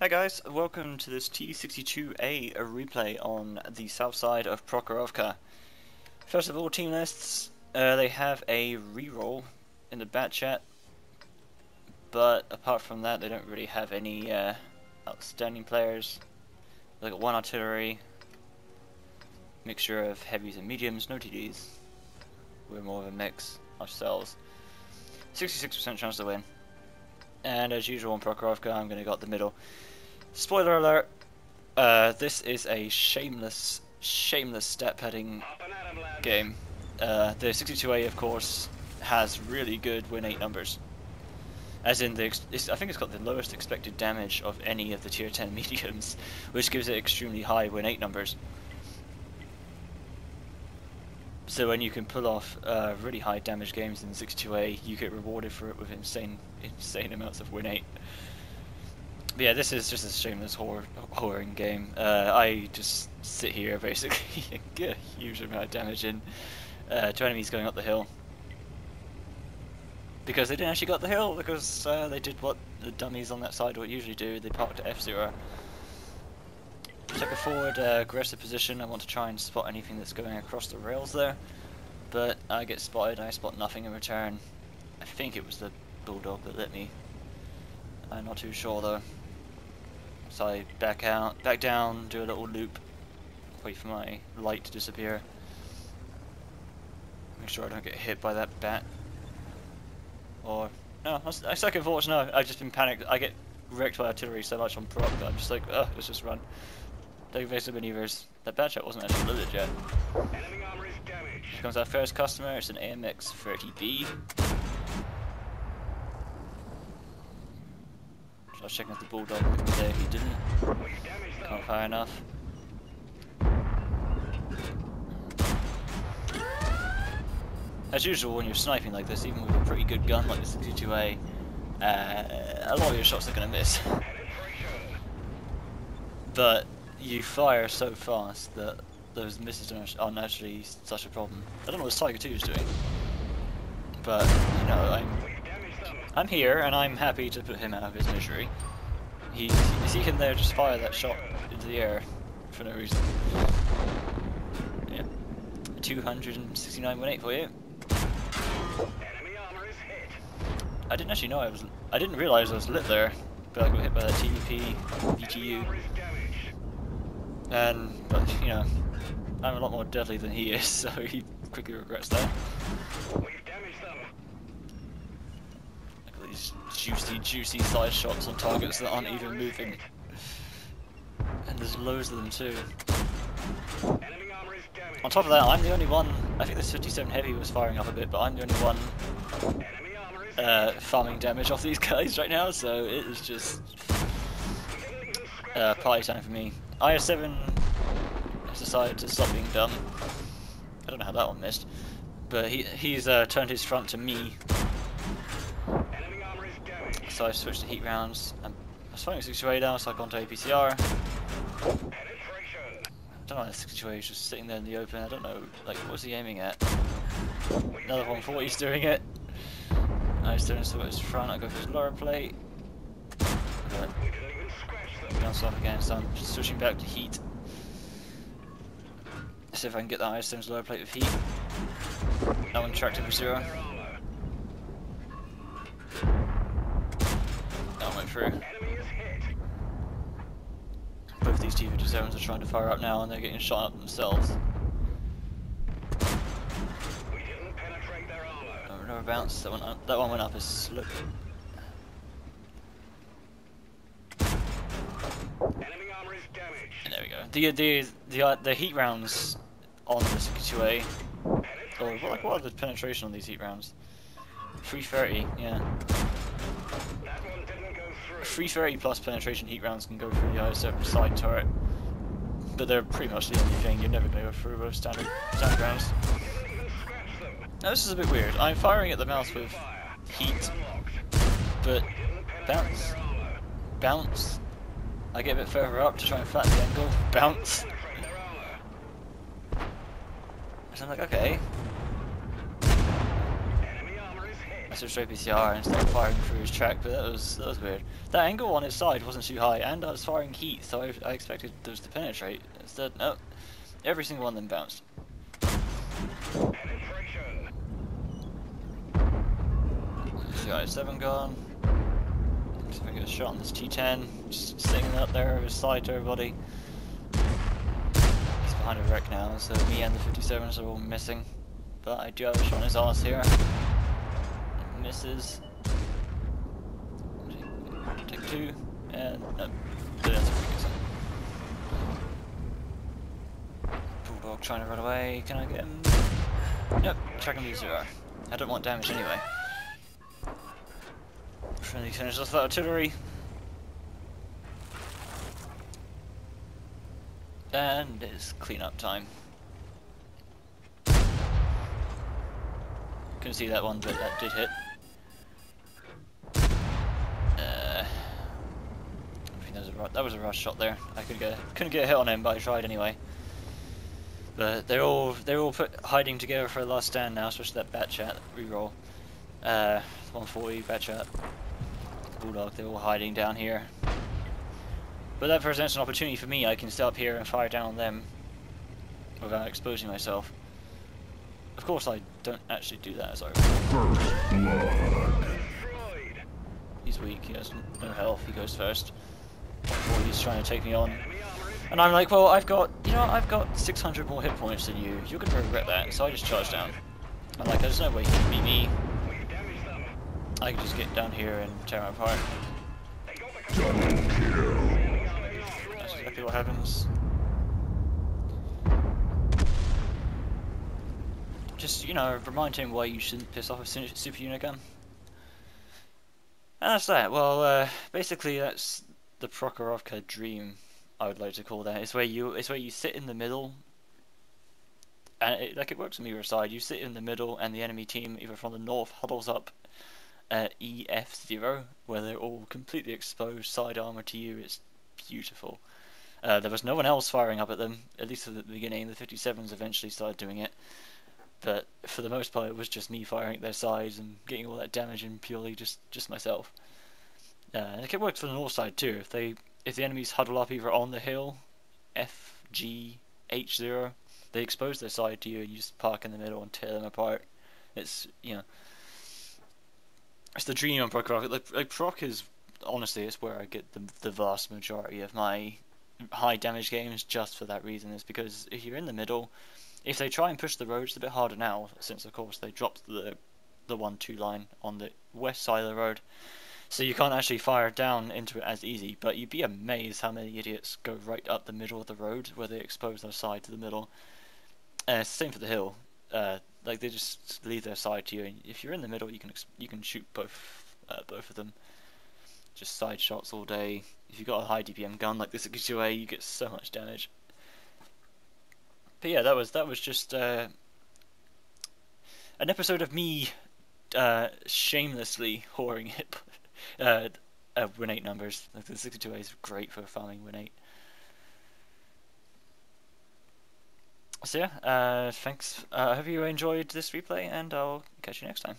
Hi guys, welcome to this T-62A replay on the south side of Prokhorovka. First of all, team lists, they have a reroll in the bat chat, but apart from that they don't really have any outstanding players. They got one artillery, mixture of heavies and mediums, no TDs. We're more of a mix ourselves. 66% chance to win. And as usual on Prokhorovka, I'm going to go the middle. Spoiler alert, this is a shameless stat padding game. The 62A, of course, has really good WN8 numbers. As in, I think it's got the lowest expected damage of any of the tier 10 mediums, which gives it extremely high WN8 numbers. So when you can pull off really high damage games in the 62A, you get rewarded for it with insane amounts of WN8. But yeah, this is just a shameless whoring game. I just sit here basically and get a huge amount of damage in to enemies going up the hill. Because they didn't actually go up the hill, because they did what the dummies on that side would usually do, they parked at F0. Take a forward aggressive position. I want to try and spot anything that's going across the rails there. But I get spotted, I spot nothing in return. I think it was the bulldog that lit me. I'm not too sure though. So I back down, do a little loop, wait for my light to disappear. Make sure I don't get hit by that bat. Or, no, I second thoughts, no, I've just been panicked. I get wrecked by artillery so much on prop that I'm just like, ugh, let's just run. Don't evasive maneuvers. That bat shot wasn't actually loaded yet. Enemy armor is damaged. Here comes our first customer, it's an AMX 30B. I was checking if the bulldog was there, he didn't. Can't fire enough. As usual, when you're sniping like this, even with a pretty good gun like the 62A, a lot of your shots are going to miss. But you fire so fast that those misses aren't actually such a problem. I don't know what Tiger 2 is doing, but you know, I'm here and I'm happy to put him out of his misery. He can there just fire that shot into the air for no reason. Yeah, 269 WN8 for you. Enemy armor is hit. I didn't actually know I didn't realize I was lit there, but I got hit by that TVP BTU. But you know, I'm a lot more deadly than he is, so he quickly regrets that. We've damaged them. Look at these juicy side shots on targets that aren't even moving. And there's loads of them too. Enemy armor is damaged. On top of that, I'm the only one, I think this 57 Heavy was firing up a bit, but I'm the only one Enemy armor is farming damage off these guys right now, so it is just party time for me. IS-7 has decided to stop being dumb. I don't know how that one missed, but he's turned his front to me. Enemy armor is damaged. So I switched to heat rounds. I was firing 62A down, so I got onto APCR. Penetration. I don't know, the 62A is just sitting there in the open. I don't know, like, what's he aiming at? Another 140's doing it. I was doing so at his front. I go for his lower plate. But We didn't even scratch them. bounce off again, so I'm just switching back to heat. See if I can get that IS-7's lower plate with heat. That one tracked him for 0. Their armor. That one went through. Enemy is hit. Both these T-57s are trying to fire up now and they're getting shot up themselves. We didn't penetrate their armor. Another bounce. That one went up as slope. Enemy armor is damaged. And there we go. The heat rounds on the 62A. Or what are the penetration on these heat rounds? 330, yeah. That one didn't go through. 330 plus penetration heat rounds can go through the IS-7 side turret, but they're pretty much the only thing. You're never going to go through those standard rounds. We didn't even scratch them. Now this is a bit weird. I'm firing at the mouse with Fire. heat, Unlocked. but We didn't penetrate bounce, their armor. bounce. I get a bit further up to try and flatten the angle. Bounce. Penetrate their armor. So I'm like, okay. Enemy armor is hit. I switched to APCR and started firing through his track, but that was weird. That angle on its side wasn't too high, and I was firing heat, so I expected those to penetrate. Instead, no. Every single one of them bounced. Penetration. CI7 gone. See if I can get a shot on this T10. Just sitting up there with his side to everybody. He's behind a wreck now, so me and the 57s are all missing. But I do have a shot on his arse here. It misses. Take two, and no, that's a pretty good. Bulldog trying to run away. Can I get him? Nope, track him to 0. I don't want damage anyway. Friendly finishes off that artillery. And it's cleanup time. Couldn't see that one, but that did hit. I think that was a rush shot there. I couldn't get a hit on him, but I tried anyway. But they're all hiding together for a last stand now, especially that bat chat reroll. 140 bat chat. Bulldog, they're all hiding down here. But that presents an opportunity for me. I can stay up here and fire down on them without exposing myself. Of course, I don't actually do that as I He's weak, he has no health, he goes first. He's trying to take me on. And I'm like, well, I've got 600 more hit points than you. You're gonna regret that, so I just charge down. I'm like, there's no way he can beat me. I can just get down here and tear him apart. That's exactly what happens. Just, remind him why you shouldn't piss off a super unit gun. And that's that. Well, basically that's the Prokhorovka dream, I would like to call that. It's where you sit in the middle, and it works on either side. You sit in the middle, and the enemy team, either from the north, huddles up at EF0, where they're all completely exposed, side armor to you. It's beautiful. There was no one else firing up at them, at least at the beginning. The 57s eventually started doing it, but for the most part, it was just me firing at their sides and getting all that damage in purely just myself. And it works for the north side too. If the enemies huddle up either on the hill, FGH0, they expose their side to you, and you just park in the middle and tear them apart. It's it's the dream on Prokhorovka. Like Prok is honestly, it's where I get the vast majority of my high damage games, just for that reason. Is because if you're in the middle, if they try and push the road, it's a bit harder now, since of course they dropped the 1-2 line on the west side of the road, so you can't actually fire down into it as easy. But you'd be amazed how many idiots go right up the middle of the road where they expose their side to the middle. It's the same for the hill. Like they just leave their side to you, and if you're in the middle, you can shoot both of them. Just side shots all day. If you've got a high DPM gun like the 62A, you get so much damage. But yeah, that was just an episode of me shamelessly whoring hit WN8 numbers. Like the 62A is great for farming WN8. So yeah, thanks. I hope you enjoyed this replay, and I'll catch you next time.